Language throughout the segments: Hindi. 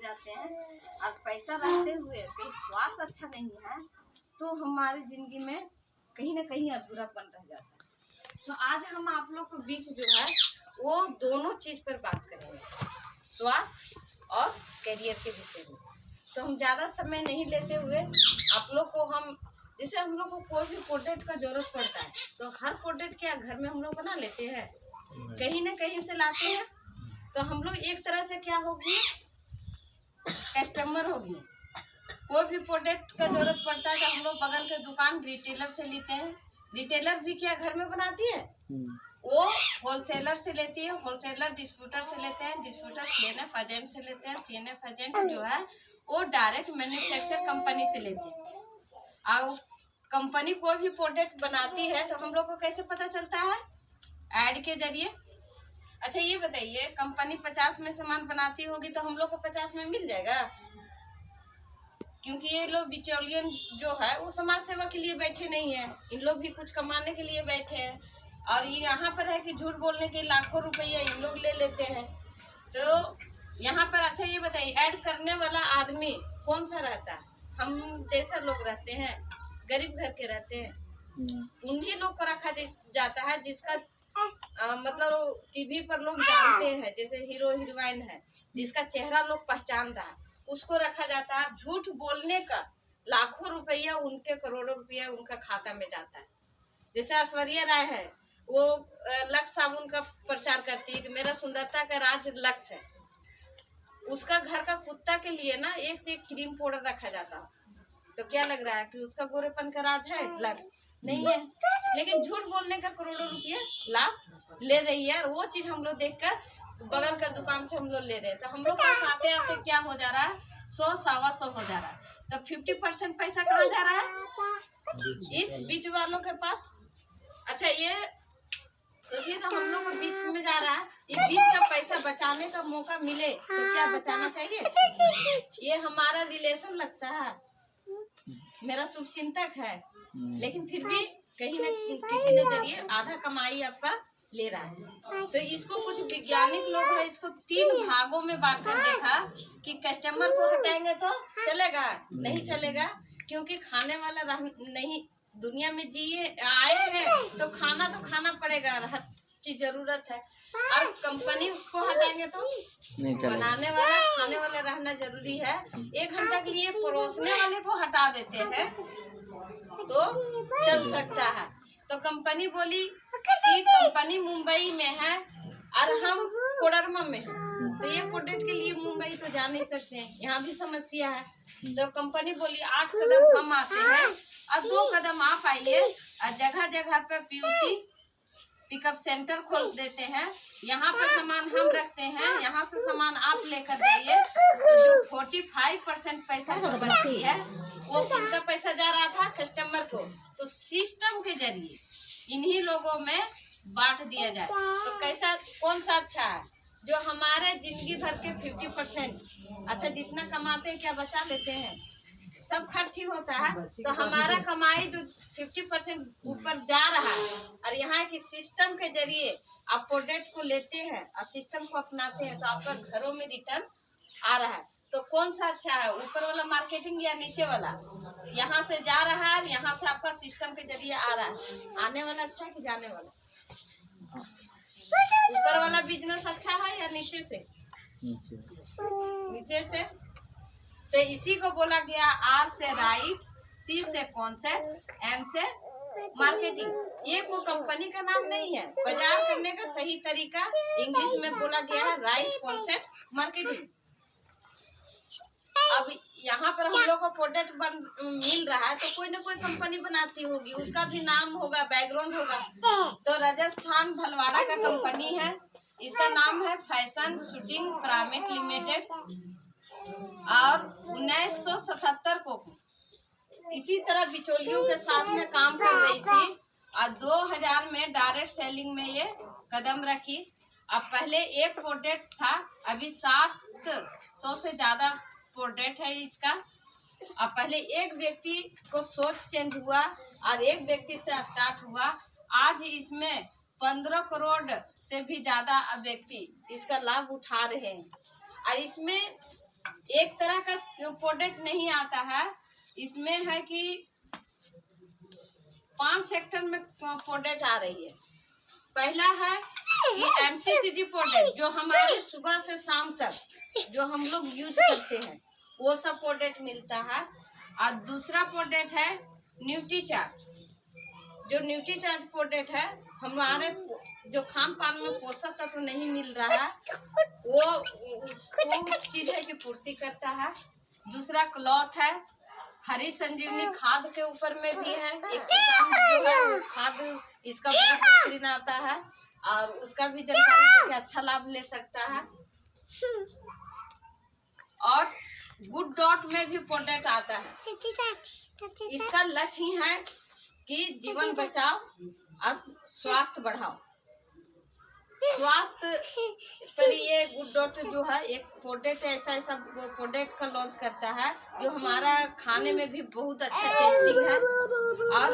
जाते हैं और पैसा रहते हुए कहीं स्वास्थ्य अच्छा नहीं है तो हमारी जिंदगी में कहीं ना कहीं अधूरापन रह जाता है। तो आज हम आप लोग के बीच जो है वो दोनों चीज पर बात करेंगे, स्वास्थ्य और करियर के विषय में। तो हम ज़्यादा समय नहीं लेते हुए आप लोग को जैसे हम लोग को कोई भी प्रोडक्ट का जरूरत पड़ता है तो हर प्रोडक्ट क्या घर में हम लोग बना लेते हैं, कहीं ना कहीं से लाते हैं। तो हम लोग एक तरह से क्या होगी, कस्टमर होगी। कोई भी प्रोडक्ट का जरूरत पड़ता है तो हम लोग बगल के दुकान रिटेलर से लेते हैं। रिटेलर भी क्या घर में बनाती है, वो होलसेलर से लेती है, होलसेलर डिस्ट्रीब्यूटर से लेते हैं, डिस्ट्रीब्यूटर सीएनएफ एजेंट से लेते हैं, सीएनएफ एजेंट जो है वो डायरेक्ट मैन्युफैक्चर कंपनी से लेते हैं। और कंपनी कोई भी प्रोडक्ट बनाती है तो हम लोग को कैसे पता चलता है, ऐड के जरिए। अच्छा ये बताइए, कंपनी 50 में सामान बनाती होगी तो हम लोग को 50 में मिल जाएगा? क्योंकि ये लोग बिचौलियन जो है वो समाज सेवा के लिए बैठे नहीं है, इन लोग भी कुछ कमाने के लिए बैठे हैं। और ये यहाँ पर है कि झूठ बोलने के लाखों रुपया इन लोग ले लेते हैं। तो यहाँ पर अच्छा ये बताइए, ऐड करने वाला आदमी कौन सा रहता है? हम जैसा लोग रहते हैं, गरीब घर के रहते हैं, उन्हीं लोग को रखा जाता है जिसका मतलब टीवी पर लोग जानते हैं, जैसे हीरो हीरोइन है जिसका चेहरा लोग पहचान रहा है, उसको रखा जाता है। झूठ बोलने का लाखों रुपया, उनके करोड़ों रुपया उनका खाता में जाता है। जैसे ऐश्वर्या राय है, वो लक्स साबुन का प्रचार करती है कि मेरा सुंदरता का राज लक्स है। उसका घर का कुत्ता के लिए ना एक से एक क्रीम पाउडर रखा जाता है। तो क्या लग रहा है कि उसका गोरेपन का राज है? नहीं है, लेकिन झूठ बोलने का करोड़ों रुपया लाभ ले रही है। और वो चीज हम लोग देखकर बगल का दुकान से हम लोग ले रहे हैं। तो हम लोग पास आते आते क्या हो जा रहा है, 100-125 हो जा रहा है। तो 50% पैसा कहाँ जा रहा है? इस बीच वालों के पास। अच्छा ये सोचिए, तो हम लोग को बीच में जा रहा है, ये बीच का पैसा बचाने का मौका मिले तो क्या बचाना चाहिए? ये हमारा रिलेशन लगता है, मेरा शुभचिंतक है, लेकिन फिर भी कहीं न किसी नजरिए आधा कमाई आपका ले रहा है। तो इसको कुछ वैज्ञानिक लोग हैं, इसको 3 भागों में बांटकर देखा कि कस्टमर को हटाएंगे तो चलेगा, नहीं चलेगा, क्योंकि खाने वाला नहीं, दुनिया में जिए आए हैं तो खाना पड़ेगा, हर चीज जरूरत है। और कंपनी को हटाएंगे तो बनाने वाला खाने वाला रहना जरूरी है। 1 घंटा के लिए परोसने वाले को हटा देते हैं तो चल सकता है। तो कंपनी बोली कि कंपनी मुंबई में है और हम कोडरमा में हैं, तो ये प्रोडक्ट के लिए मुंबई तो जा नहीं सकते हैं, यहाँ भी समस्या है। तो कंपनी बोली 8 कदम हम आते हैं और 2 कदम आप आइए, और जगह जगह पे पीयूसी पिकअप सेंटर खोल देते हैं, यहाँ पर सामान हम रखते हैं, यहाँ से सामान आप लेकर जाइए। तो जो 45% पैसा जो बचती है वो किनका पैसा जा रहा था? कस्टमर को। तो सिस्टम के जरिए इन्हीं लोगों में बांट दिया जाए तो कैसा, कौन सा अच्छा है? जो हमारे जिंदगी भर के 50%, अच्छा जितना कमाते हैं क्या बचा लेते हैं, सब खर्च ही होता है। तो हमारा कमाई जो 50% ऊपर जा रहा है, और यहाँ की सिस्टम के जरिए आप प्रोडक्ट को लेते हैं और सिस्टम को अपनाते हैं तो आपका घरों में रिटर्न आ रहा है। तो कौन सा अच्छा है, ऊपर वाला मार्केटिंग या नीचे वाला? यहाँ से जा रहा है, यहाँ से आपका सिस्टम के जरिए आ रहा है, आने वाला अच्छा है कि जाने वाला? ऊपर वाला बिजनेस अच्छा है या नीचे से? नीचे से। तो इसी को बोला गया R से राइट, C से कॉन्सेप्ट, M से मार्केटिंग। ये कोई कंपनी का नाम नहीं है, बाजार करने का सही तरीका इंग्लिश में बोला गया है राइट, कॉन्सेप्ट, मार्केटिंग। अब यहाँ पर हम लोग को प्रोडक्ट मिल रहा है तो कोई ना कोई कंपनी बनाती होगी, उसका भी नाम होगा, बैकग्राउंड होगा। तो राजस्थान भलवाड़ा का कंपनी है, इसका नाम है फैशन शूटिंग प्राइवेट लिमिटेड, और 1977 को इसी तरह बिचौलियों के साथ में काम कर रही थी और 2000 में डायरेक्ट सेलिंग में ये कदम रखी। अब पहले एक प्रोडक्ट था, अभी 700 से ज्यादा प्रोडक्ट है इसका। अब पहले एक व्यक्ति को सोच चेंज हुआ और एक व्यक्ति से स्टार्ट हुआ, आज इसमें 15 करोड़ से भी ज्यादा व्यक्ति इसका लाभ उठा रहे हैं। और इसमें एक तरह का प्रोडक्ट नहीं आता है, इसमें है कि 5 सेक्टर में प्रोडक्ट आ रही है। पहला है ये MCCG प्रोडक्ट, जो हमारे सुबह से शाम तक जो हम लोग यूज करते हैं वो सब प्रोडक्ट मिलता है। और दूसरा प्रोडक्ट है न्यूट्रीचार्ज। जो न्यूट्रीचार्ज प्रोडक्ट है, हमारे जो खान पान में पोषक तत्व नहीं मिल रहा है वो चीज है कि पूर्ति करता है। दूसरा क्लॉथ है, हरी संजीवनी खाद के ऊपर में भी है। एक किसान जो है वो खाद इसका बहुत बेहतरीन आता है और उसका भी जानकारी लेके अच्छा लाभ ले सकता है। और गुड डॉट में भी प्रोडक्ट आता है। इसका लक्ष्य ही है कि जीवन बचाओ और स्वास्थ्य बढ़ाओ। स्वास्थ्य पर ये गुड डॉट जो है एक प्रोडक्ट ऐसा प्रोडक्ट का लॉन्च करता है जो हमारा खाने में भी बहुत अच्छा टेस्टिंग है और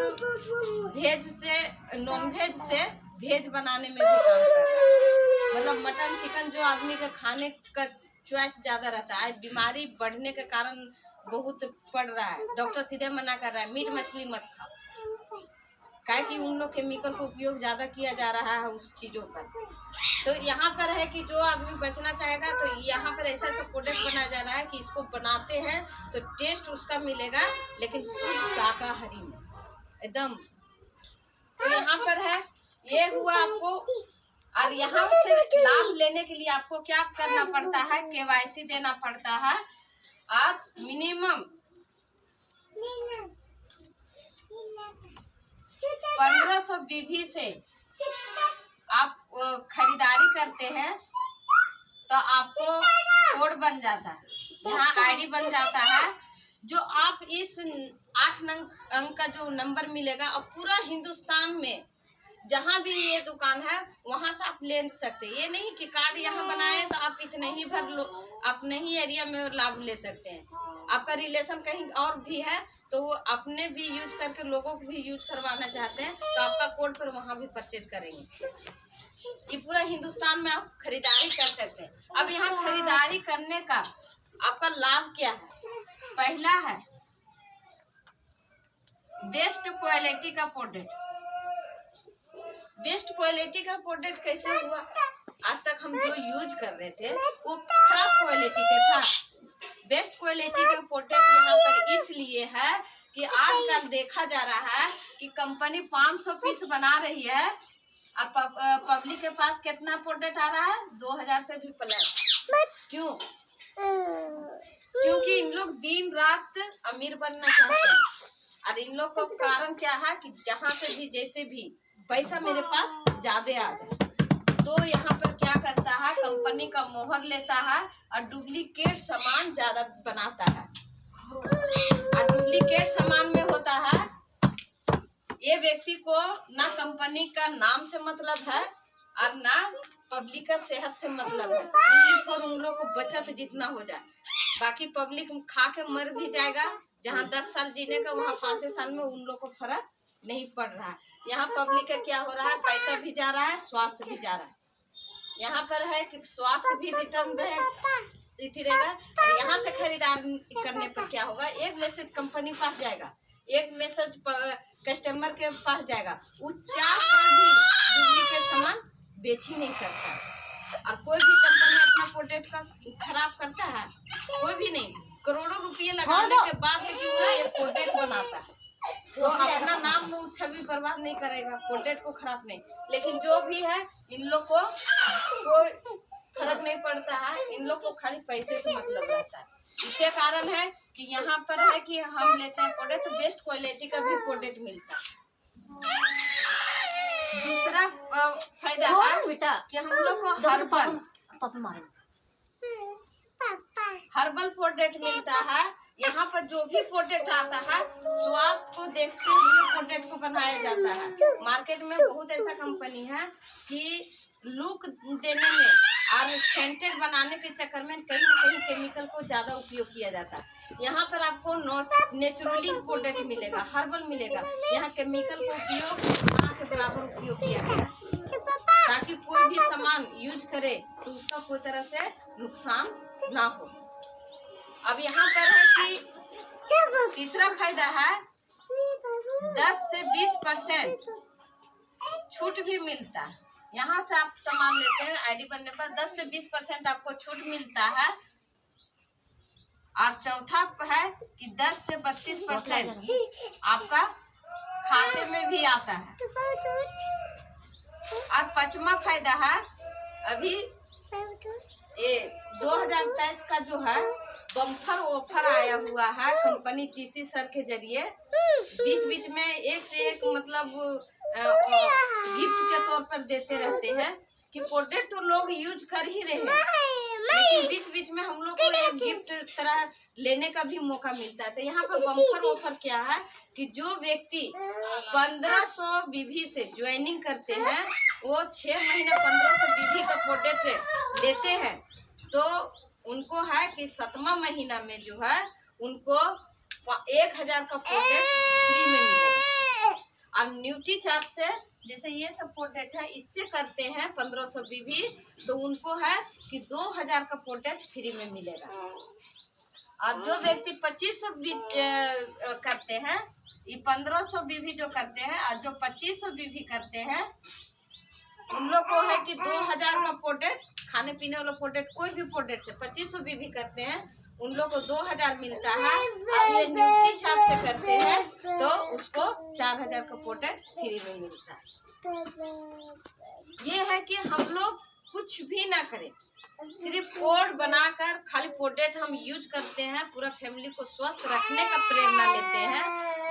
वेज से नॉन वेज से वेज बनाने में भी काम करता है। मतलब मटन चिकन जो आदमी का खाने का चॉइस ज्यादा रहता है, बीमारी बढ़ने के कारण बहुत पड़ रहा है। डॉक्टर सीधे मना कर रहा है मीट मछली मत खाओ, काहे कि उन लोग केमिकल का उपयोग ज्यादा किया जा रहा है उस चीजों पर। तो यहाँ पर है कि जो आदमी बचना चाहेगा तो यहाँ पर ऐसा प्रोडक्ट बनाया जा रहा है कि इसको बनाते हैं तो टेस्ट उसका मिलेगा, लेकिन शुद्ध शाकाहारी में एकदम। तो यहाँ पर है ये हुआ आपको। और यहाँ से लाभ लेने के लिए आपको क्या करना पड़ता है, KYC देना पड़ता है। आप मिनिमम 1500 BV से आप खरीदारी करते हैं तो आपको कोड बन जाता है, यहाँ ID बन जाता है। जो आप इस 8 अंक का जो नंबर मिलेगा और पूरा हिंदुस्तान में जहाँ भी ये दुकान है वहाँ से आप ले सकते हैं। ये नहीं कि कार्ड यहाँ बनाए तो आप इतने ही भर लो, अपने ही एरिया में लाभ ले सकते हैं। आपका रिलेशन कहीं और भी है तो वो अपने भी यूज करके लोगों को भी यूज करवाना चाहते हैं तो आपका कोड पर वहाँ भी परचेज करेंगे। ये पूरा हिंदुस्तान में आप खरीदारी कर सकते हैं। अब यहाँ खरीदारी करने का आपका लाभ क्या है? पहला है बेस्ट क्वालिटी का प्रोडक्ट। बेस्ट क्वालिटी का प्रोडक्ट कैसे हुआ? आज तक हम जो यूज कर रहे थे वो खराब क्वालिटी का था। बेस्ट क्वालिटी का प्रोडक्ट यहाँ पर इसलिए है कि आजकल देखा जा रहा है कि कंपनी 500 पीस बना रही है और पब्लिक के पास कितना प्रोडक्ट आ रहा है? 2000 से भी प्लस। क्यों? क्योंकि इन लोग दिन रात अमीर बनना चाहते हैं। और इन लोग का कारण क्या है कि जहाँ से भी जैसे भी पैसा मेरे पास ज्यादा आ जाए तो यहाँ पर क्या करता है, कंपनी का मोहर लेता है और डुप्लीकेट सामान ज्यादा बनाता है। और डुप्लीकेट सामान में होता है ये व्यक्ति को ना कंपनी का नाम से मतलब है और ना पब्लिक का सेहत से मतलब है। और उन लोग को बचत जितना हो जाए, बाकी पब्लिक खा के मर भी जाएगा। जहाँ 10 साल जीने का वहाँ 5 साल में उन लोग को फर्क नहीं पड़ रहा है। यहाँ पब्लिक का क्या हो रहा है, पैसा भी जा रहा है, स्वास्थ्य भी जा रहा है। यहाँ पर है कि स्वास्थ्य भी रिटर्न रहेगा। और यहाँ से खरीदारी करने पर क्या होगा, एक मैसेज कंपनी पास जाएगा, एक मैसेज कस्टमर के पास जाएगा। वो चाह कर भी डुप्लीकेट सामान बेच ही नहीं सकता। और कोई भी कंपनी अपना प्रोडक्ट का खराब करता है? कोई भी नहीं। करोड़ों रुपये लगाने के बाद एक प्रोडक्ट बनाता है तो अपना नाम छवि बर्बाद नहीं करेगा, प्रोडक्ट को खराब नहीं। लेकिन जो भी है इन लोग को कोई फर्क नहीं पड़ता है, इन लोग को खाली पैसे से मतलब रहता है। इसके कारण है कि यहाँ पर है कि हम लेते हैं प्रोडक्ट तो बेस्ट क्वालिटी का भी प्रोडक्ट मिलता है। दूसरा फायदा है कि हम लोग को हर्बल प्रोडक्ट मिलता है। यहाँ पर जो भी प्रोडक्ट आता है स्वास्थ्य को देखते हुए प्रोडक्ट को बनाया जाता है। मार्केट में बहुत ऐसा कंपनी है कि लुक देने में और सेंटेड बनाने के चक्कर में कहीं न कहीं केमिकल को ज्यादा उपयोग किया जाता है। यहाँ पर आपको नेचुरली प्रोडक्ट मिलेगा, हर्बल मिलेगा। यहाँ केमिकल का उपयोग ना के बराबर उपयोग किया गया ताकि कोई भी सामान यूज करे तो उसका कोई तरह से नुकसान ना हो। अब यहाँ पर है कि तीसरा फायदा है 10 से 20% छूट भी मिलता है। यहाँ से आप सामान लेते हैं आईडी बनने पर 10 से 20% आपको छूट मिलता है। और चौथा है कि 10 से 32% आपका खाते में भी आता है। और पांचवा फायदा है अभी ये 2023 का जो है बम्पर ऑफर आया हुआ है कंपनी टीसी सर के जरिए। बीच बीच में एक से एक मतलब गिफ्ट के तौर पर देते रहते हैं कि प्रोडक्ट तो लोग यूज कर ही रहे हैं, लेकिन बीच बीच में हम लोग को एक गिफ्ट तरह लेने का भी मौका मिलता है। तो यहाँ पर बम्पर ऑफर क्या है कि जो व्यक्ति 1500 बीवी से ज्वाइनिंग करते हैं वो 6 महीने 1500 बीवी का प्रोडक्ट लेते हैं, तो उनको है कि 7वां महीना में जो है उनको 1000 का प्रोडक्ट फ्री में मिलेगा। और न्यूट्री चार्ट से जैसे ये सब प्रोडक्ट है इससे करते हैं 1500 बीवी, तो उनको है कि 2000 का प्रोडक्ट फ्री में मिलेगा। और जो व्यक्ति 2500 करते हैं, ये 1500 बीवी जो करते हैं और जो 2500 बीवी करते हैं उन लोग को है कि 2000 का प्रोडक्ट, खाने पीने वाला प्रोडक्ट कोई भी प्रोडक्ट से 2500 बीवी करते हैं उन लोग को 2000 मिलता है। और ये न्यूट्री चार्ट से करते हैं तो उसको 4000 का प्रोडक्ट फ्री में मिलता है। ये है कि हम लोग कुछ भी ना करें, सिर्फ कोड बनाकर खाली प्रोडक्ट हम यूज करते हैं, पूरा फैमिली को स्वस्थ रखने का प्रेरणा लेते हैं,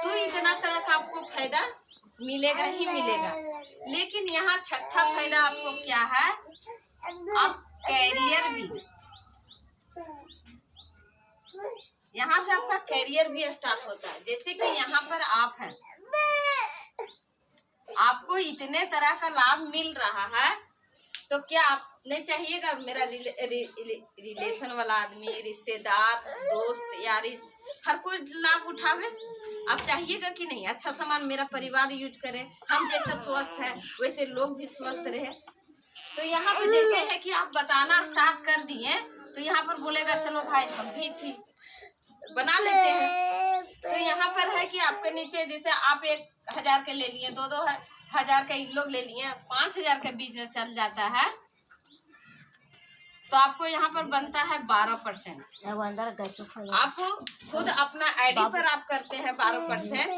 तो इतना तरह का आपको फायदा मिलेगा ही मिलेगा। लेकिन यहाँ छठा फायदा आपको क्या है, आप कैरियर भी, यहाँ से आपका कैरियर भी स्टार्ट होता है। जैसे कि यहाँ पर आप हैं, आपको इतने तरह का लाभ मिल रहा है, तो क्या आप नहीं चाहिएगा मेरा रिलेशन वाला आदमी, रिश्तेदार, दोस्त, यारी हर कोई लाभ उठावे? आप चाहिएगा कि नहीं अच्छा सामान मेरा परिवार यूज करे, हम जैसे स्वस्थ है वैसे लोग भी स्वस्थ रहे। तो यहाँ पर जैसे है कि आप बताना स्टार्ट कर दिए तो यहाँ पर बोलेगा चलो भाई हम भी थी बना लेते हैं। तो यहाँ पर है कि आपके नीचे जैसे आप 1000 के ले लिए, 2-2 हजार का इन लोग ले लिए, 5000 का बिजनेस चल जाता है, तो आपको यहाँ पर बनता है 12%। आप खुद अपना आईडी पर आप करते हैं 12%,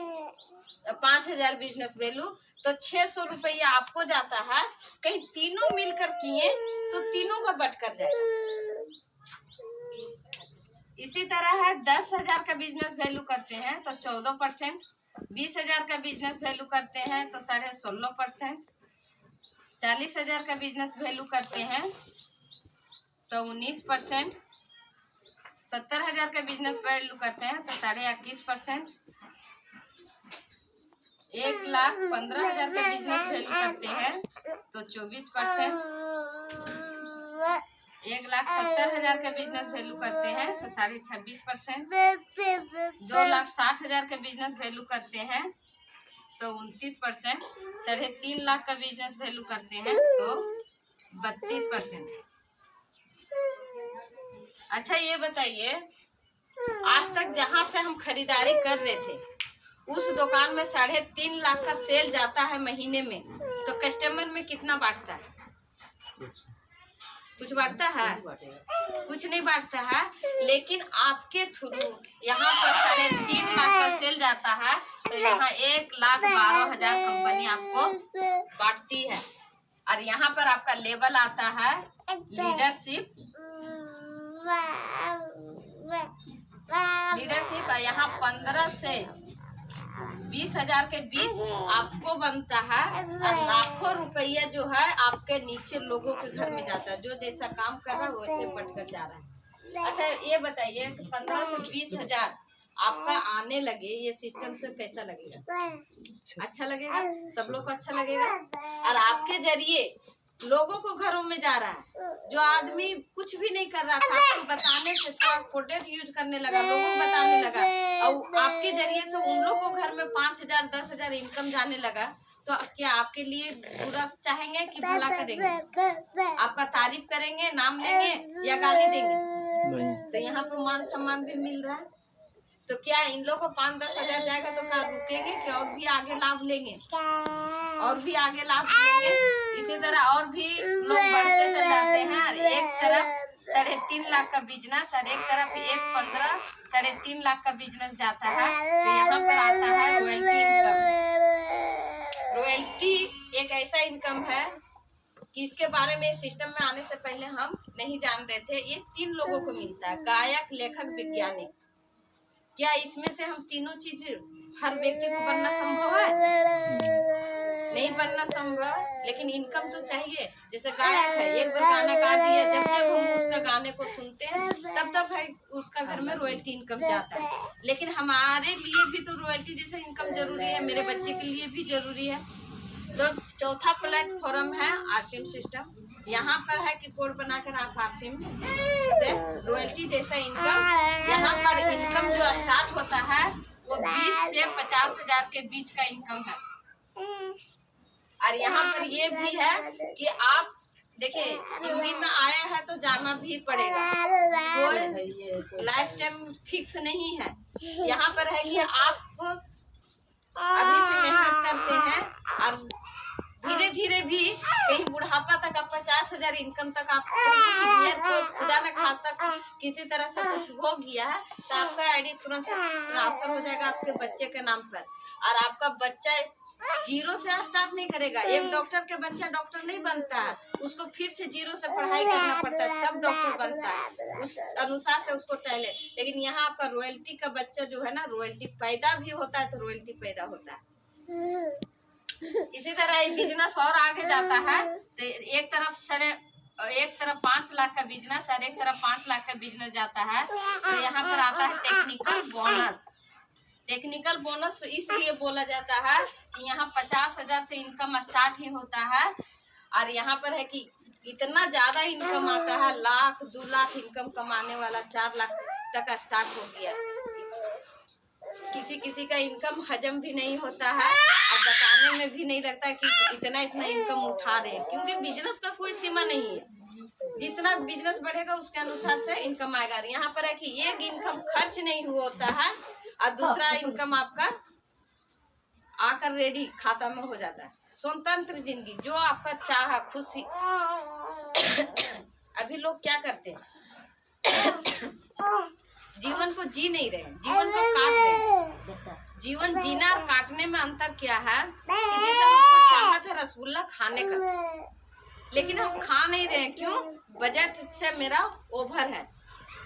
5000 बिजनेस वैल्यू, तो 600 रुपया आपको जाता है। कहीं तीनों मिलकर किए तो तीनों का बट कर जाएगा। इसी तरह है 10,000 का बिजनेस वैल्यू करते हैं तो 14%, 20,000 का बिजनेस वैल्यू करते हैं तो 16.5%, 40,000 का बिजनेस वैल्यू करते हैं तो 19%, 70,000 का बिजनेस वैल्यू करते हैं तो 21.5%, 1,15,000 का बिजनेस वैल्यू करते हैं तो 24%, 1,70,000 का बिजनेस वैल्यू करते हैं तो 26.5%, 2,60,000 का बिजनेस वैल्यू करते हैं तो 29%, 3.5 लाख का बिजनेस वैल्यू करते हैं तो 32%। अच्छा ये बताइए, आज तक जहाँ से हम खरीदारी कर रहे थे उस दुकान में 3.5 लाख का सेल जाता है महीने में, तो कस्टमर में कितना बांटता है? कुछ बांटता है? कुछ नहीं बांटता है। लेकिन आपके थ्रू यहाँ पर 3.5 लाख का सेल जाता है तो यहाँ 1,12,000 कंपनी आपको बांटती है। और यहाँ पर आपका लेवल आता है लीडरशिप। यहाँ 15 से 20,000 के बीच आपको बनता है और लाखों रुपया जो है आपके नीचे लोगों के घर में जाता है, जो जैसा काम कर रहा है वैसे बढ़ कर जा रहा है। अच्छा ये बताइए कि 15 से 20,000 आपका आने लगे, ये सिस्टम से कैसा लगेगा? अच्छा लगेगा, सब लोग को अच्छा लगेगा। और आपके जरिए लोगों को घरों में जा रहा है। जो आदमी कुछ भी नहीं कर रहा था, आपको बताने से थोड़ा प्रोडक्ट यूज करने लगा, लोगों को बताने लगा, और आपके जरिए से उन लोग को घर में 5,000 10,000 इनकम जाने लगा, तो क्या आपके लिए बुरा चाहेंगे कि भला करेंगे? आपका तारीफ करेंगे, नाम लेंगे या गाली देंगे? तो यहाँ पर मान सम्मान भी मिल रहा है। तो क्या इन लोगों को 5-10 हजार जाएगा तो क्या रुकेंगे कि और भी आगे लाभ लेंगे, और भी आगे लाभ लेंगे? इसी तरह और भी लोग बढ़ते चल जाते हैं। एक तरफ 3.5 लाख का बिजनेस और एक तरफ 1.15 3.5 लाख का बिजनेस जाता है। तो यहाँ पर आता है रॉयल्टी इनकम। रॉयल्टी एक ऐसा इनकम है कि इसके बारे में सिस्टम में आने से पहले हम नहीं जान रहे थे। ये 3 लोगों को मिलता है, गायक, लेखक, वैज्ञानिक। क्या इसमें से हम तीनों चीज हर व्यक्ति को बनना संभव है? नहीं बनना संभव, लेकिन इनकम तो चाहिए। जैसे गायक है, एक बार गाना गा दिया, जब जब हम उसका गाने को सुनते हैं तब तब है उसका घर में रॉयल्टी इनकम जाता है। लेकिन हमारे लिए भी तो रॉयल्टी जैसे इनकम जरूरी है, मेरे बच्चे के लिए भी जरूरी है। तो चौथा प्लेटफॉर्म है आरसीएम सिस्टम। यहाँ पर है कि कोड बनाकर आप आरसीएम से रॉयल्टी जैसा इनकम, यहाँ पर इनकम जो स्टार्ट होता है वो 20 से 50 हजार के बीच का इनकम है। और यहाँ पर ये भी है कि आप देखिए, जिंदगी में आया है तो जाना भी पड़ेगा, कोई लाइफ टाइम फिक्स नहीं है। यहाँ पर है कि आप अभी से मेहनत करते हैं और धीरे धीरे भी कहीं बुढ़ापा तक आप 50 हजार इनकम तक आपको खुदा न खास्ता किसी तरह से कुछ हो गया है तो आपका आईडी तुरंत ट्रांसफर हो जाएगा आपके बच्चे के नाम पर। और आपका बच्चा 0 से स्टार्ट नहीं करेगा। एक डॉक्टर के बच्चा डॉक्टर नहीं बनता है, उसको फिर से 0 से पढ़ाई करना पड़ता है तब डॉक्टर बनता है, उस अनुसार से उसको टैलेंट। लेकिन यहाँ आपका रॉयल्टी का बच्चा जो है ना, रॉयल्टी पैदा भी होता है तो रॉयल्टी पैदा होता है। इसी तरह ये बिजनेस और आगे जाता है। तो एक तरफ 5 लाख का बिजनेस और एक तरफ 5 लाख का बिजनेस जाता है। तो यहाँ पर आता है टेक्निकल बोनस। टेक्निकल बोनस इसलिए बोला जाता है कि यहाँ 50 हजार से इनकम स्टार्ट ही होता है। और यहाँ पर है कि इतना ज्यादा इनकम आता है, 1 लाख 2 लाख इनकम कमाने वाला 4 लाख तक स्टार्ट हो गया। किसी किसी का इनकम हजम भी नहीं होता है और बताने में भी नहीं लगता कि इतना इनकम उठा रहे हैं, क्योंकि बिजनेस का कोई सीमा नहीं है। जितना बिजनेस बढ़ेगा उसके अनुसार से इनकम आएगा। यहाँ पर है कि एक इनकम खर्च नहीं होता है और दूसरा इनकम आपका आकर रेडी खाता में हो जाता है। स्वतंत्र जिंदगी जो आपका चाह खुशी। अभी लोग क्या करते हैं, जीवन को जी नहीं रहे, जीवन को काट रहे। जीवन जीना और काटने में अंतर क्या है कि जैसे हमको चाहत है रसगुल्ला खाने का, लेकिन हम खा नहीं रहे। क्यों? बजट से मेरा ओवर है।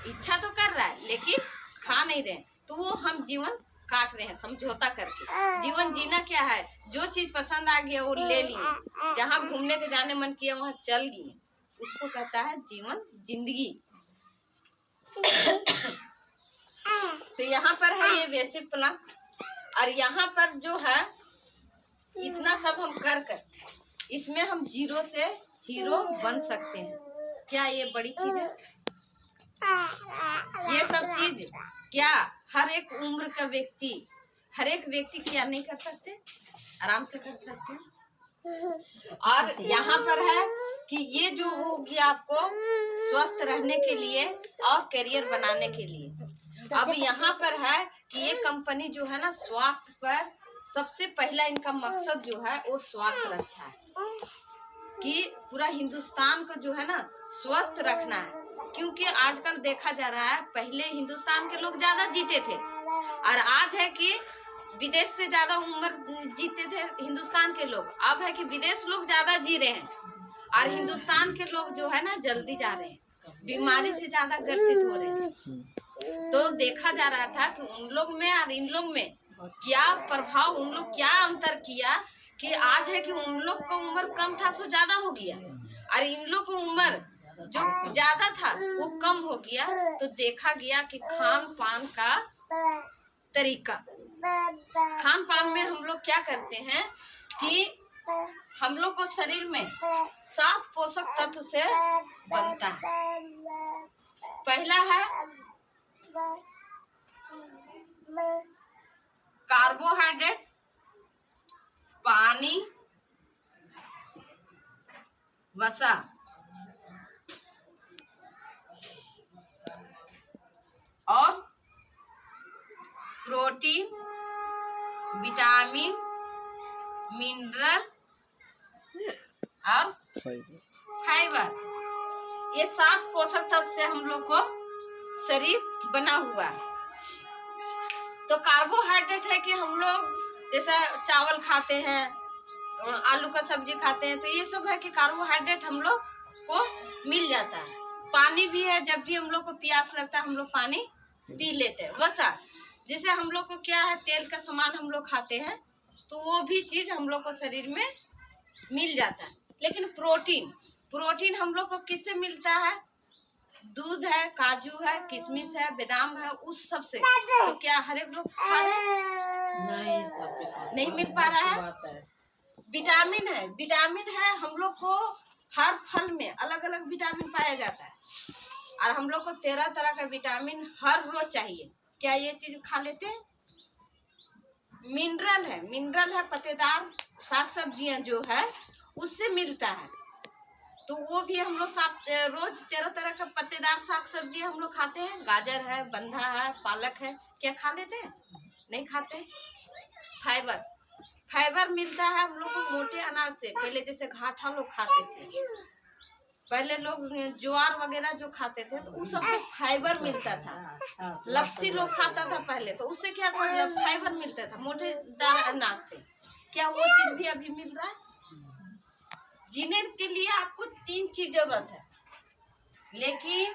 इच्छा तो कर रहा है लेकिन खा नहीं रहे, तो वो हम जीवन काट रहे हैं समझौता करके। जीवन जीना क्या है, जो चीज पसंद आ गया वो ले लिए, जहाँ घूमने के जाने मन किया वहाँ चल गए, उसको कहता है जीवन जिंदगी। तो यहाँ पर है ये बेसिक प्लान। और यहाँ पर जो है इतना सब हम कर इसमें हम 0 से हीरो बन सकते हैं। क्या ये बड़ी चीज है? ये सब चीज क्या हर एक उम्र का व्यक्ति, हर एक व्यक्ति क्या नहीं कर सकते? आराम से कर सकते हैं। और यहाँ पर है कि ये जो हो गया आपको स्वस्थ रहने के लिए और करियर बनाने के लिए। अब यहाँ पर है कि ये कंपनी जो है ना, स्वास्थ्य पर सबसे पहला इनका मकसद जो है वो स्वास्थ्य रक्षा है, कि पूरा हिंदुस्तान को जो है ना स्वस्थ रखना है। क्योंकि आजकल देखा जा रहा है, पहले हिंदुस्तान के लोग ज्यादा जीते थे और आज है कि विदेश से ज्यादा उम्र जीते थे हिंदुस्तान के लोग। अब है कि विदेश लोग ज्यादा जी रहे हैं और हिंदुस्तान के लोग जो है ना जल्दी जा रहे हैं, बीमारी से ज्यादा ग्रसित हो रहे हैं। तो देखा जा रहा था कि उन लोग में और इन लोग में क्या प्रभाव, उन लोग क्या अंतर किया कि आज है कि उन लोग का उम्र कम था सो ज्यादा हो गया और इन लोग का उम्र जो ज्यादा था वो कम हो गया। तो देखा गया कि खान पान का तरीका, खान पान में हम लोग क्या करते हैं कि हम लोग को शरीर में 7 पोषक तत्व से बनता है। पहला है कार्बोहाइड्रेट, पानी, वसा, और प्रोटीन, विटामिन, मिनरल और फाइबर। ये 7 पोषक तत्व से हम लोग को शरीर बना हुआ है। तो कार्बोहाइड्रेट है कि हम लोग जैसा चावल खाते हैं, आलू का सब्जी खाते हैं, तो ये सब है कि कार्बोहाइड्रेट हम लोग को मिल जाता है। पानी भी है, जब भी हम लोग को प्यास लगता है हम लोग पानी पी लेते हैं। वसा, जैसे हम लोग को क्या है, तेल का सामान हम लोग खाते हैं तो वो भी चीज हम लोग को शरीर में मिल जाता है। लेकिन प्रोटीन हम लोग को किससे मिलता है? दूध है, काजू है, किशमिश है, बादाम है, उस सब से। तो क्या हर एक लोग खा रहे हैं? नहीं मिल पा रहा है। विटामिन है हम लोग को हर फल में अलग अलग विटामिन पाया जाता है, और हम लोग को 13 तरह का विटामिन हर रोज चाहिए। क्या ये चीज खा लेते हैं? मिनरल है पत्तेदार साग सब्जियां जो है उससे मिलता है। तो वो भी हम लोग रोज 13 तरह का पत्तेदार साग सब्जी हम लोग खाते हैं। गाजर है, बंधा है, पालक है, क्या खा लेते हैं? नहीं खाते। फाइबर मिलता है हम लोग को मोटे अनाज से। पहले जैसे घाटा लोग खाते थे, पहले लोग ज्वार वगैरह जो खाते थे तो उस सबसे फाइबर मिलता था। लपसी लोग खाता था पहले, तो उससे क्या था? फाइबर मिलता था मोटे दार अनाज से। क्या वो चीज भी अभी मिल रहा है? जीने के लिए आपको 3 चीज जरूरत है, लेकिन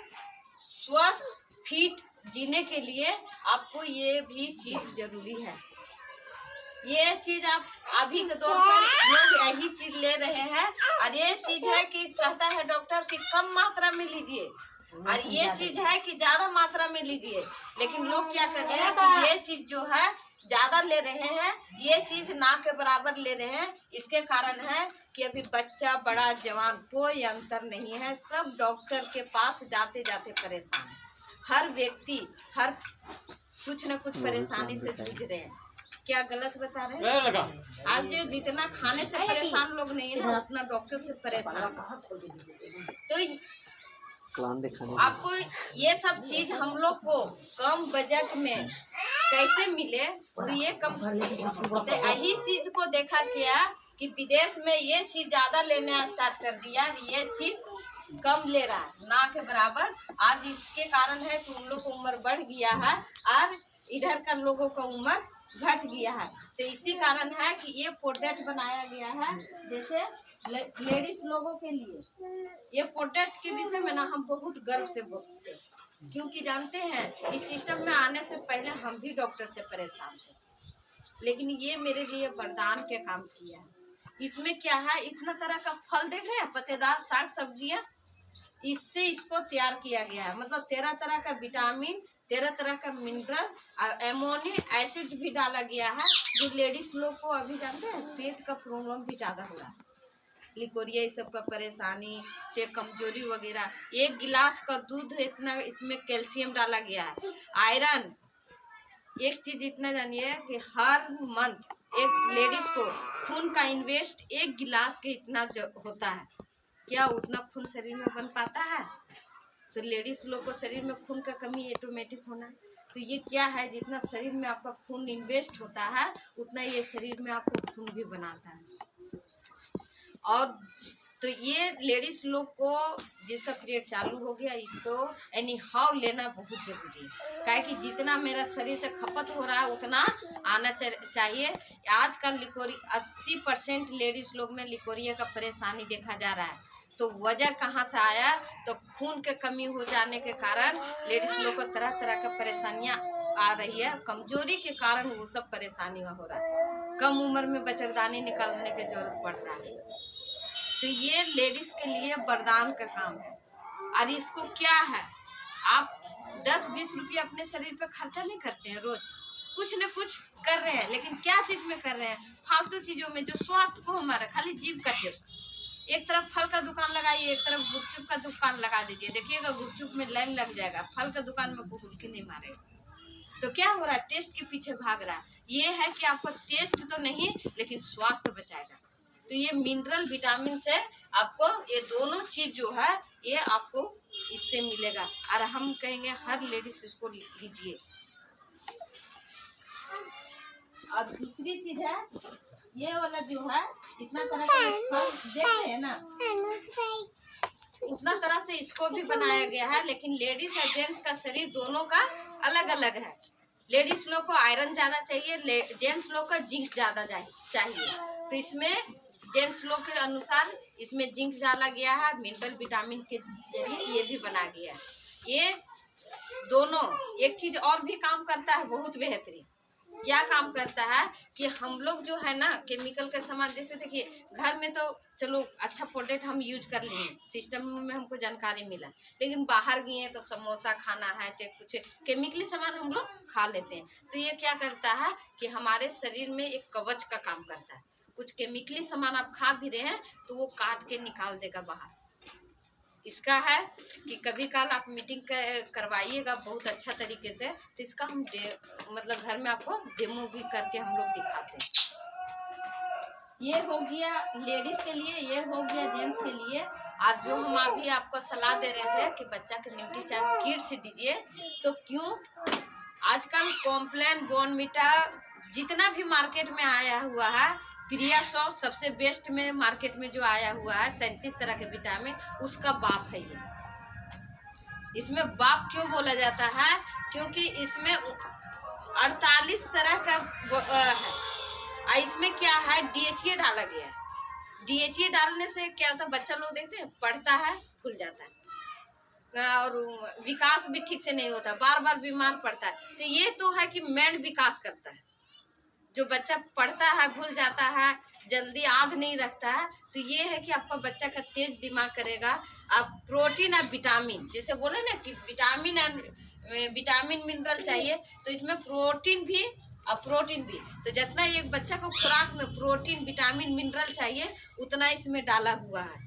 स्वस्थ फिट जीने के लिए आपको ये भी चीज जरूरी है। ये चीज आप अभी के दौर पर लोग यही चीज ले रहे हैं, और ये चीज है कि कहता है डॉक्टर कि कम मात्रा में लीजिए, और ये चीज है कि ज्यादा मात्रा में लीजिए। लेकिन लोग क्या कर रहे हैं कि ये चीज जो है ज्यादा ले रहे हैं, ये चीज ना के बराबर ले रहे हैं। इसके कारण है कि अभी बच्चा बड़ा जवान कोई अंतर नहीं है, सब डॉक्टर के पास जाते जाते परेशान है। हर व्यक्ति हर कुछ न कुछ परेशानी से जूझ रहे हैं। क्या गलत बता रहे हैं? आज जो जितना खाने से परेशान लोग नहीं है ना, उतना डॉक्टर से परेशान। तो आपको ये सब चीज हम लोग को कम बजट में कैसे मिले, तो ये कम तो यही चीज को देखा गया कि विदेश में ये चीज ज्यादा लेना स्टार्ट कर दिया, ये चीज कम ले रहा है ना के बराबर। आज इसके कारण है कि उन लोग को उम्र बढ़ गया है और इधर का लोगों का उम्र घट गया है। तो इसी कारण है कि ये प्रोडक्ट बनाया गया है, जैसे लेडीज लोगों के लिए। ये प्रोडक्ट के विषय में ना हम बहुत गर्व से बोलते हैं, क्योंकि जानते हैं इस सिस्टम में आने से पहले हम भी डॉक्टर से परेशान थे, लेकिन ये मेरे लिए वरदान के काम किया है। इसमें क्या है, इतना तरह का फल देख रहे हैं, पत्तेदार साग सब्जियां, इससे इसको तैयार किया गया है। मतलब 13 तरह का विटामिन, 13 तरह का मिनरल और एमोनिक एसिड भी डाला गया है, जो लेडीज लोग को अभी जानते हैं पेट का प्रॉब्लम भी ज्यादा हो रहा है, लिकोरिया ये सब का परेशानी, चाहे कमजोरी वगैरह। 1 गिलास का दूध इतना इसमें कैल्शियम डाला गया है, आयरन। एक चीज इतना जानिए कि हर मंथ एक लेडीज को खून का इन्वेस्ट 1 गिलास के इतना होता है। क्या उतना खून शरीर में बन पाता है? तो लेडीज लोग को शरीर में खून का कमी ऑटोमेटिक होना। तो ये क्या है, जितना शरीर में आपका खून इन्वेस्ट होता है उतना ये शरीर में आपको खून भी बनाता है। और तो ये लेडीज लोग को जिसका पीरियड चालू हो गया, इसको एनी हाउ लेना बहुत जरूरी है। काहे कि जितना मेरा शरीर से खपत हो रहा है उतना आना चाहिए। आजकल 80% लेडीज लोग में लिकोरिया का परेशानी देखा जा रहा है। तो वजह कहाँ से आया? तो खून के कमी हो जाने के कारण लेडीज लोग को तरह तरह का परेशानियां आ रही है। कमजोरी के कारण वो सब परेशानी हो रहा है, कम उम्र में बच्चेदानी निकालने की जरूरत पड़ रहा है। तो ये लेडीज के लिए वरदान का काम है। और इसको क्या है, आप 10-20 रुपये अपने शरीर पे खर्चा नहीं करते हैं रोज, कुछ न कुछ कर रहे हैं, लेकिन क्या चीज में कर रहे हैं? फालतू चीजों में, जो स्वास्थ्य को हमारा खाली जीभ का टेस्ट। एक तरफ फल का दुकान लगाइए, एक तरफ गुपचुप का दुकान लगा दीजिए, देखिएगा गुपचुप में लाइन लग जाएगा, फल का दुकान में कोई हुड़की नहीं मारेगा। तो क्या हो रहा है? टेस्ट के पीछे भाग रहा है। ये है कि आपको टेस्ट तो नहीं, लेकिन स्वास्थ्य बचाएगा। तो ये मिनरल विटामिन से आपको ये दोनों चीज जो है ये आपको इससे मिलेगा, और हम कहेंगे हर लेडीज इसको लीजिए। और दूसरी चीज है ये वाला जो है, इतना तरह का फल देख रहे हैं ना, उतना तरह से इसको भी बनाया गया है, लेकिन लेडीज और जेंट्स का शरीर दोनों का अलग अलग है। लेडीज लोग को आयरन ज्यादा चाहिए, जेंट्स लोग को जिंक ज्यादा चाहिए। तो इसमें जेंट्स लोग के अनुसार इसमें जिंक डाला गया है, मिनरल विटामिन के जरिए ये भी बना गया है। ये दोनों एक चीज और भी काम करता है बहुत बेहतरीन। क्या काम करता है कि हम लोग जो है ना केमिकल के सामान, जैसे देखिए घर में तो चलो अच्छा प्रोडक्ट हम यूज कर लिए, सिस्टम में हमको जानकारी मिला, लेकिन बाहर गए तो समोसा खाना है, चाहे कुछ केमिकली सामान हम लोग खा लेते हैं। तो ये क्या करता है कि हमारे शरीर में एक कवच का काम करता है। कुछ केमिकली सामान आप खा भी रहे हैं तो वो काट के निकाल देगा बाहर। इसका है कि कभी काल आप मीटिंग करवाइएगा बहुत अच्छा तरीके से, तो इसका हम मतलब घर में आपको डेमो भी करके हम लोग दिखाते हैं। ये हो गया लेडीज के लिए, ये हो गया जेंट्स के लिए। और जो हम अभी आपको सलाह दे रहे थे कि बच्चा के न्यूट्रीचार्ज किड्स दीजिए, तो क्यों आजकल कॉम्प्लान, बॉर्नविटा जितना भी मार्केट में आया हुआ है, प्रिया सौ सबसे बेस्ट में मार्केट में जो आया हुआ है 37 तरह के विटामिन, उसका बाप है ये। इसमें बाप क्यों बोला जाता है? क्योंकि इसमें 48 तरह का है। इसमें क्या है, DHA डाला गया है। DHA डालने से क्या होता है, बच्चा लोग देखते हैं पढ़ता है फूल जाता है और विकास भी ठीक से नहीं होता, बार बार बीमार पड़ता है। तो ये तो है कि मेंड विकास करता है। जो बच्चा पढ़ता है भूल जाता है, जल्दी याद नहीं रखता है, तो ये है कि आपका बच्चा का तेज दिमाग करेगा। आप प्रोटीन और विटामिन, जैसे बोले ना कि विटामिन मिनरल चाहिए, तो इसमें प्रोटीन भी और प्रोटीन भी। तो जितना एक बच्चा को खुराक में प्रोटीन, विटामिन, मिनरल चाहिए उतना इसमें डाला हुआ है।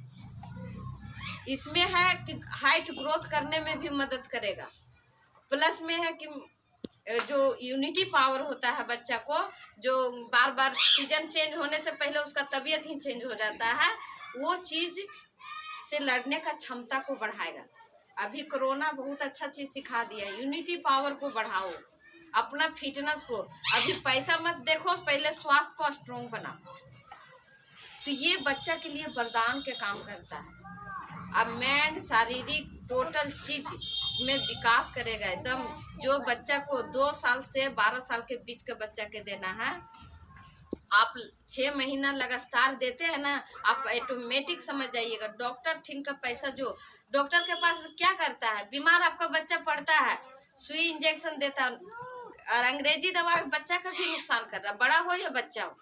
इसमें है कि हाइट ग्रोथ करने में भी मदद करेगा। प्लस में है कि जो यूनिटी पावर होता है बच्चा को, जो बार बार सीजन चेंज होने से पहले उसका तबीयत ही चेंज हो जाता है, वो चीज से लड़ने का क्षमता को बढ़ाएगा। अभी कोरोना बहुत अच्छा चीज सिखा दिया है, यूनिटी पावर को बढ़ाओ, अपना फिटनेस को। अभी पैसा मत देखो, पहले स्वास्थ्य को स्ट्रॉन्ग बनाओ। तो ये बच्चा के लिए वरदान के काम करता है। अब मेंड शारीरिक टोटल चीज में विकास करेगा एकदम। जो बच्चा को 2 साल से 12 साल के बीच के बच्चा के देना है, आप 6 महीना लगातार देते हैं ना, आप ऑटोमेटिक समझ जाइएगा। डॉक्टर ठीक का पैसा, जो डॉक्टर के पास क्या करता है, बीमार आपका बच्चा पड़ता है, सुई इंजेक्शन देता है, और अंग्रेजी दवा बच्चा का भी नुकसान कर रहा है, बड़ा हो या बच्चा हो।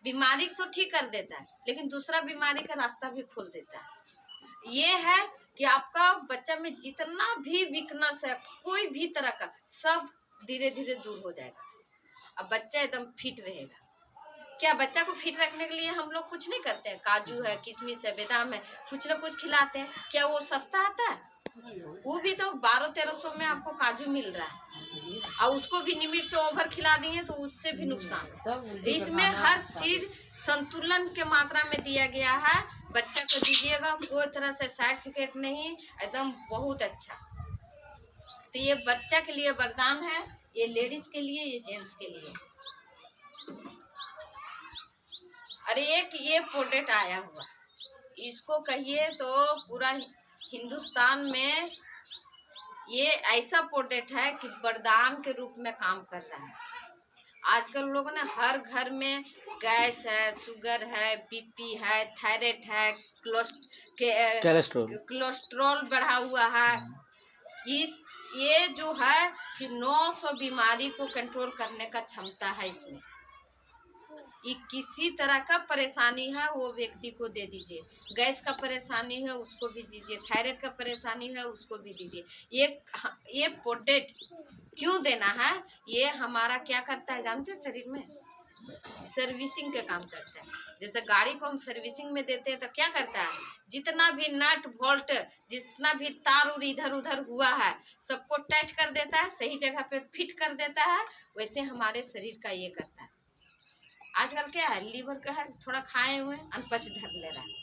बीमारी तो ठीक कर देता है, लेकिन दूसरा बीमारी का रास्ता भी खोल देता है। ये है कि आपका बच्चा में जितना भी वीकनेस है, कोई भी तरह का, सब धीरे धीरे दूर हो जाएगा। अब बच्चा एकदम फिट रहेगा। क्या बच्चा को फिट रखने के लिए हम लोग कुछ नहीं करते हैं? काजू है, किशमिश है, बादाम है, कुछ ना कुछ खिलाते हैं। क्या वो सस्ता आता है? वो भी तो 1200-1300 में आपको काजू मिल रहा है, और उसको भी लिमिट से ओवर खिला दिए तो उससे भी नुकसान। इसमें हर चीज संतुलन के मात्रा में दिया गया है। बच्चा को दीजिएगा, कोई तरह से साइड इफेक्ट नहीं, एकदम बहुत अच्छा। तो ये बच्चा के लिए वरदान है, ये लेडीज के लिए, ये जेंट्स के लिए। अरे एक ये प्रोडक्ट आया हुआ, इसको कहिए तो पूरा हिंदुस्तान में ये ऐसा प्रोडक्ट है कि वरदान के रूप में काम कर रहा है। आजकल लोग ना हर घर में गैस है, शुगर है, बीपी है, थायराइड है, कोलेस्ट्रॉल बढ़ा हुआ है। ये जो है कि 900 बीमारी को कंट्रोल करने का क्षमता है इसमें। ये किसी तरह का परेशानी है वो व्यक्ति को दे दीजिए। गैस का परेशानी है उसको भी दीजिए, थायराइड का परेशानी है उसको भी दीजिए। ये पोटेट क्यों देना है? ये हमारा क्या करता है जानते हैं? शरीर में सर्विसिंग का काम करता है। जैसे गाड़ी को हम सर्विसिंग में देते हैं तो क्या करता है, जितना भी नट बोल्ट, जितना भी तार उर इधर उधर हुआ है सबको टाइट कर देता है, सही जगह पे फिट कर देता है। वैसे हमारे शरीर का ये करता है। आजकल क्या है, लीवर का है, थोड़ा खाए हुए अनपच धर ले रहा है,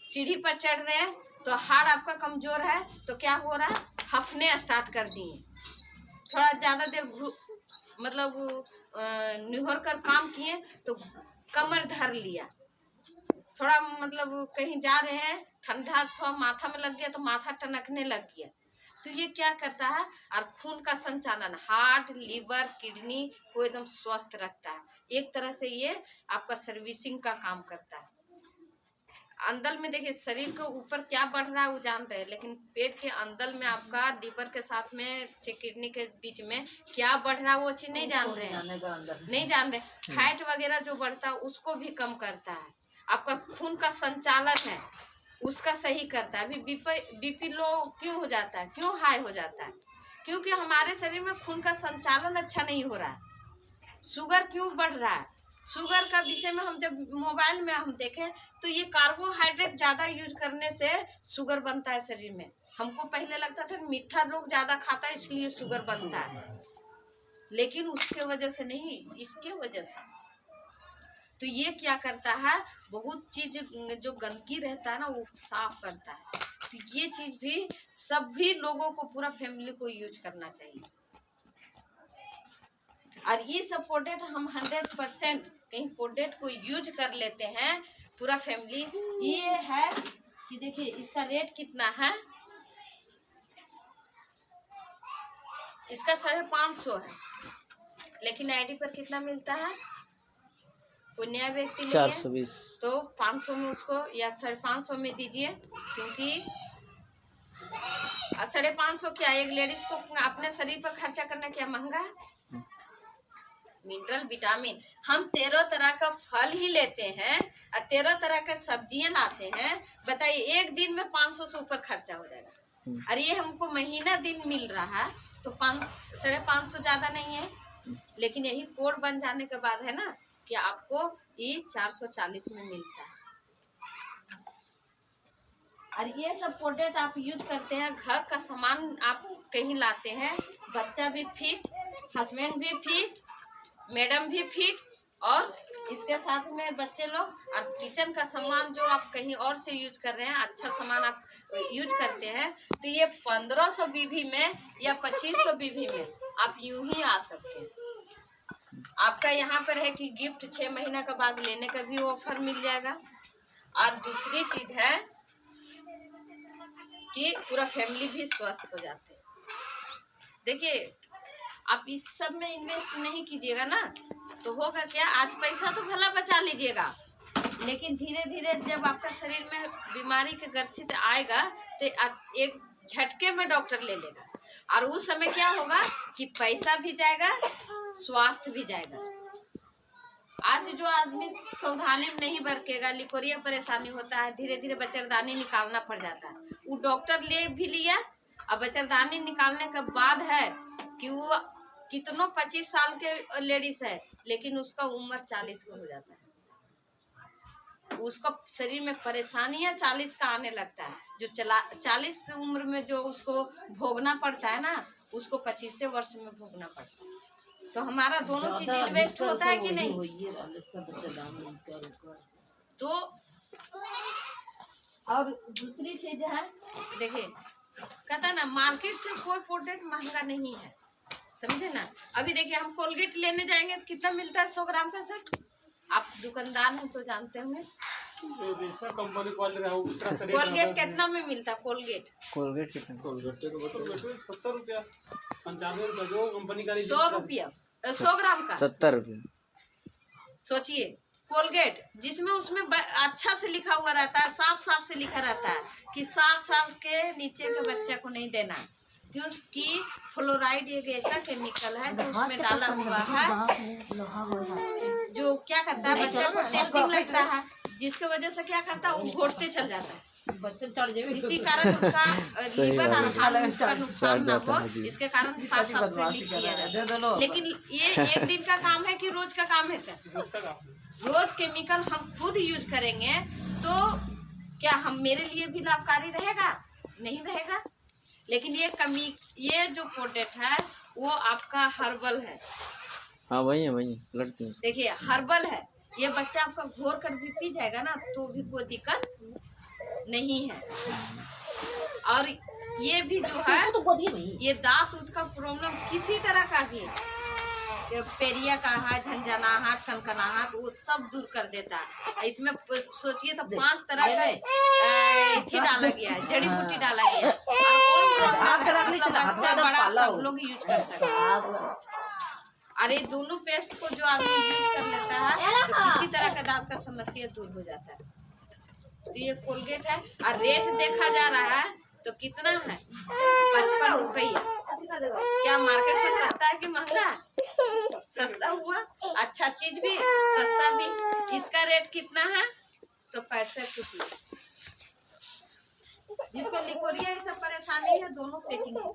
सीढ़ी पर चढ़ रहे हैं तो हार्ट आपका कमजोर है तो क्या हो रहा है, हफने स्टार्ट कर दिए। थोड़ा ज्यादा देर मतलब निहोर कर काम किए तो कमर धर लिया। थोड़ा मतलब कहीं जा रहे हैं, ठंडा थोड़ा माथा में लग गया तो माथा टनकने लग गया। तो ये क्या करता है, और खून का संचालन, हार्ट, लीवर, किडनी को एकदम स्वस्थ रखता है। एक तरह से ये आपका सर्विसिंग का काम करता है। अंदर में देखिए शरीर के ऊपर क्या बढ़ रहा है वो जान रहे हैं, लेकिन पेट के अंदर में आपका लीवर के साथ में किडनी के बीच में क्या बढ़ रहा है वो चीज नहीं जान रहे हैं, नहीं जान रहे। फैट वगैरह जो बढ़ता है उसको भी कम करता है। आपका खून का संचालन है उसका सही करता है। अभी बीपी लो क्यों हो जाता है, क्यों हाई हो जाता है? क्योंकि हमारे शरीर में खून का संचालन अच्छा नहीं हो रहा है। शुगर क्यों बढ़ रहा है? शुगर का विषय में हम जब मोबाइल में हम देखें तो ये कार्बोहाइड्रेट ज्यादा यूज करने से शुगर बनता है शरीर में। हमको पहले लगता था मीठा लोग ज्यादा खाता है इसलिए शुगर बनता है, लेकिन उसके वजह से नहीं, इसके वजह से। तो ये क्या करता है, बहुत चीज जो गंदगी रहता है ना वो साफ करता है। तो ये चीज भी सभी लोगों को, पूरा फैमिली को यूज करना चाहिए। और ये सब प्रोडक्ट हम 100% कहीं प्रोडक्ट को यूज कर लेते हैं पूरा फैमिली। ये है कि देखिए इसका रेट कितना है, इसका 550 है, लेकिन आईडी पर कितना मिलता है? कोई नया व्यक्ति 420 तो 500 में उसको या 550 में दीजिए, क्योंकि 550 क्या, एक लेडीज को अपने शरीर पर खर्चा करना क्या महंगा है? मिनरल, विटामिन, हम 13 तरह का फल ही लेते हैं और 13 तरह के सब्जियां लाते हैं। बताइए एक दिन में 500 से ऊपर खर्चा हो जाएगा। और ये हमको महीना दिन मिल रहा है तो 550 ज्यादा नहीं है। लेकिन यही कोड बन जाने के बाद है ना कि आपको ये 440 में मिलता है। और ये सब प्रोडक्ट आप यूज करते हैं, घर का सामान आप कहीं लाते हैं, बच्चा भी फिट, हस्बैंड भी फिट, मैडम भी फिट, और इसके साथ में बच्चे लोग। और किचन का सामान जो आप कहीं और से यूज कर रहे हैं, अच्छा सामान आप यूज करते हैं, तो ये 1500 बीबी में या 2500 बीबी में आप यूं ही आ सकते हैं। आपका यहाँ पर है कि गिफ्ट 6 महीना के बाद लेने का भी ऑफर मिल जाएगा। और दूसरी चीज है कि पूरा फैमिली भी स्वस्थ हो जाते हैं। देखिए आप इस सब में इन्वेस्ट नहीं कीजिएगा ना तो होगा क्या, आज पैसा तो भला बचा लीजिएगा, लेकिन धीरे धीरे जब आपका शरीर में बीमारी के ग्रसित आएगा तो एक झटके में डॉक्टर ले लेगा। और उस समय क्या होगा कि पैसा भी जाएगा, स्वास्थ्य भी जाएगा। आज जो आदमी सावधानी में नहीं बरतेगा, लिकोरिया परेशानी होता है, धीरे धीरे बच्चेदानी निकालना पड़ जाता है। वो डॉक्टर ले भी लिया, अब बच्चेदानी निकालने के बाद है कि वो कितनों 25 साल के लेडीज है, लेकिन उसका उम्र 40 का हो जाता है। उसका शरीर में परेशानियां 40 का आने लगता है। जो 40 उम्र में जो उसको भोगना पड़ता है ना, उसको 25 वर्ष में भोगना पड़ता है। तो हमारा दोनों चीज इन्वेस्ट होता है कि नहीं? तो और दूसरी चीज है, देखिए कहता ना मार्केट से कोई प्रोडक्ट महंगा नहीं है, समझे ना। अभी देखिए हम कोलगेट लेने जाएंगे तो कितना मिलता है 100 ग्राम का सर? आप दुकानदार हैं तो जानते होंगे कोलगेट कितना में मिलता है? कोलगेट कितना? कोलगेट तो 70 रुपया, 95 रुपया जो कंपनी का 100 रुपया 100 ग्राम का 70 रुपये। सोचिए कोलगेट जिसमें उसमें अच्छा से लिखा हुआ रहता है, साफ साफ से लिखा रहता है कि 7 साल के नीचे के बच्चे को नहीं देना, क्योंकि फ्लोराइड एक ऐसा केमिकल है जो उसमें डाला हुआ है, जो क्या करता है बच्चा को टेस्टिंग लगता है, जिसके वजह से क्या करता है वो घोटते चल जाता है, बच्चे चढ़ जाए, इसी कारण उसका लीवर और हार्ट का नुकसान ना हो, इसके कारण साफ साफ से लीक किया जाता है। लेकिन ये एक दिन का काम है कि रोज का काम है सर? रोज केमिकल हम खुद यूज करेंगे तो क्या हम मेरे लिए भी लाभकारी रहेगा? नहीं रहेगा। लेकिन ये जो प्रोडक्ट है वो आपका हर्बल है। हाँ वही है लड़की। देखिए हर्बल है, ये बच्चा आपका घोर कर भी पी जाएगा ना तो भी कोई दिक्कत नहीं है। और ये भी जो है ये दांत उत का प्रॉब्लम किसी तरह का भी पेरिया का है, झंझनाहट, कनकनाहट, वो सब दूर कर देता है। इसमें सोचिए तो 5 तरह का डाला गया है, जड़ी बूटी डाला गया है, और बच्चा बड़ा सब लोग यूज कर सकते हैं। अरे दोनों पेस्ट को जो आदमी यूज कर लेता है तो किसी तरह का दांत का समस्या दूर हो जाता है। तो ये कोलगेट है और रेट देखा जा रहा है तो कितना है? 55 रुपया। क्या मार्केट से सस्ता है कि महंगा? सस्ता हुआ, अच्छा चीज भी सस्ता भी। इसका रेट कितना है? तो 65 रुपया। जिसको लिकोरिया ये सब परेशानी है दोनों सेटिंग है।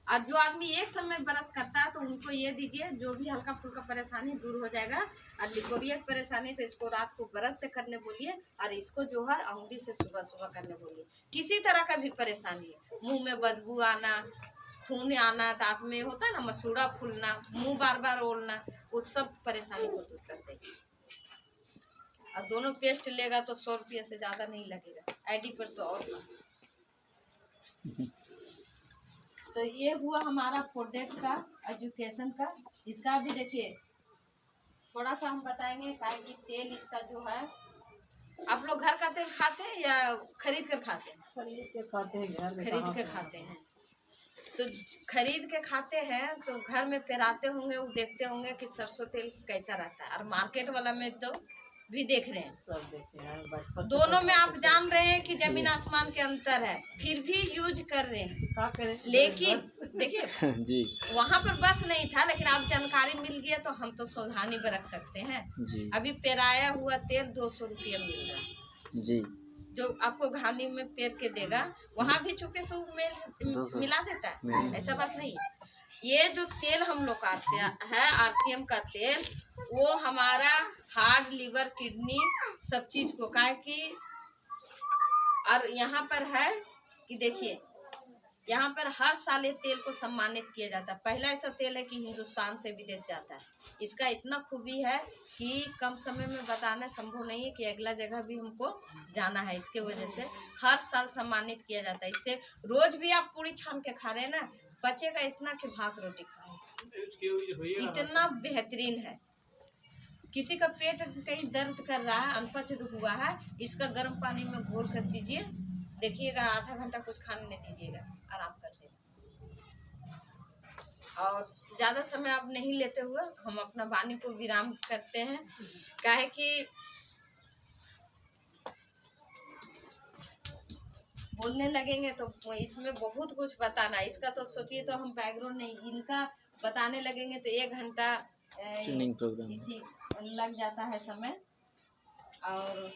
और जो आदमी एक समय ब्रश करता है तो उनको ये दीजिए, जो भी हल्का फुल्का परेशानी दूर हो जाएगा। और लिकोरिया परेशानी तो इसको रात को ब्रश से करने बोलिए, और इसको जो है अंगुली से सुबह सुबह करने बोलिए। किसी तरह का भी परेशानी है, मुंह में बदबू आना, खून आना, दांत में होता है ना मसूड़ा फूलना, मुंह बार बार ओढ़ना, वो सब परेशानी को दूर कर देगी। और दोनों पेस्ट लेगा तो 100 रुपये से ज़्यादा नहीं लगेगा, आईडी पर तो और तो ये हुआ हमारा प्रोडक्ट का एजुकेशन का। इसका भी देखिए थोड़ा सा हम बताएंगे कि तेल इसका जो है, आप लोग घर का तेल खाते हैं या खरीद कर खाते हैं? खरीद के खाते हैं। तो खरीद के खाते हैं तो घर में पेराते होंगे, वो देखते होंगे कि सरसों तेल कैसा रहता है, और मार्केट वाला में तो भी देख रहे हैं, सब देख रहे हैं। दोनों में आप जान रहे हैं कि जमीन आसमान के अंतर है, फिर भी यूज कर रहे हैं। क्या करें? लेकिन देखिए जी वहाँ पर बस नहीं था, लेकिन आप जानकारी मिल गया तो हम तो सावधानी बरत सकते हैं जी। अभी पेराया हुआ तेल 200 रुपये मिल रहा है जी, जो आपको घानी में पेर के देगा, वहाँ भी चुके सो में मिला देता है, ऐसा बात नहीं है। ये जो तेल हम लोग का है आरसीएम का तेल, वो हमारा हार्ट, लिवर, किडनी सब चीज को का कि, और यहाँ पर है कि देखिए यहाँ पर हर साल ये तेल को सम्मानित किया जाता है। पहला ऐसा तेल है कि हिंदुस्तान से विदेश जाता है। इसका इतना खूबी है कि कम समय में बताना संभव नहीं है कि अगला जगह भी हमको जाना है। इसके वजह से हर साल सम्मानित किया जाता है। इससे रोज भी आप पूरी छान के खा रहे हैं ना, बचेगा इतना कि भात रोटी खाए, इतना बेहतरीन है। किसी का पेट कहीं दर्द कर रहा है, अनपच हुआ है, इसका गर्म पानी में घोल कर दीजिए, देखिएगा आधा घंटा कुछ खाने नहीं दीजिएगा, आराम कर देगा। और ज़्यादा समय आप नहीं लेते हुए हम अपना वाणी को विराम करते हैं, काहे कि बोलने लगेंगे तो इसमें बहुत कुछ बताना। इसका तो सोचिए तो हम बैकग्राउंड नहीं, इनका बताने लगेंगे तो 1 घंटा लग जाता है समय। और